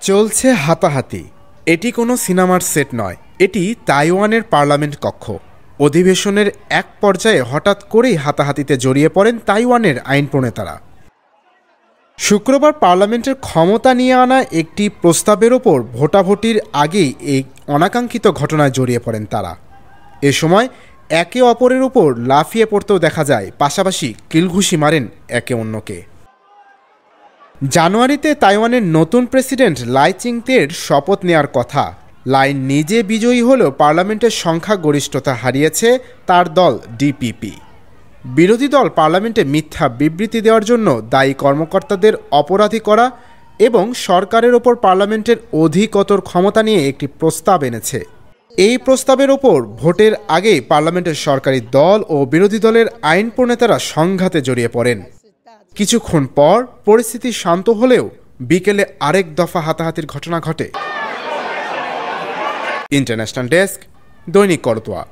চলছে হাতাহাতি। এটি কোনো সিনেমার সেট নয়, এটি তাইওয়ানের পার্লামেন্ট কক্ষ। অধিবেশনের এক পর্যায়ে হঠাৎ করেই হাতাহাতিতে জড়িয়ে পড়েন তাইওয়ানের আইন প্রণেতারা। শুক্রবার পার্লামেন্টের ক্ষমতা নিয়ে আনা একটি প্রস্তাবের ওপর ভোটাভুটির আগেই এই অনাকাঙ্ক্ষিত ঘটনায় জড়িয়ে পড়েন তারা। এ সময় একে অপরের উপর লাফিয়ে পড়তেও দেখা যায়, পাশাপাশি কিলঘুষি মারেন একে অন্যকে। জানুয়ারিতে তাইওয়ানের নতুন প্রেসিডেন্ট লাই চিং-তের শপথ নেয়ার কথা। লাই নিজে বিজয়ী হলেও পার্লামেন্টের সংখ্যাগরিষ্ঠতা হারিয়েছে তার দল ডিপিপি। বিরোধী দল পার্লামেন্টে মিথ্যা বিবৃতি দেওয়ার জন্য দায়ী কর্মকর্তাদের অপরাধী করা এবং সরকারের ওপর পার্লামেন্টের অধিকতর ক্ষমতা নিয়ে একটি প্রস্তাব এনেছে। এই প্রস্তাবের ওপর ভোটের আগেই পার্লামেন্টের সরকারি দল ও বিরোধী দলের আইন প্রণেতারা সংঘাতে জড়িয়ে পড়েন। কিছুক্ষণ পর পরিস্থিতি শান্ত হলেও বিকেলে আরেক দফা হাতাহাতির ঘটনা ঘটে। ইন্টারন্যাশনাল ডেস্ক, দৈনিক করতোয়া।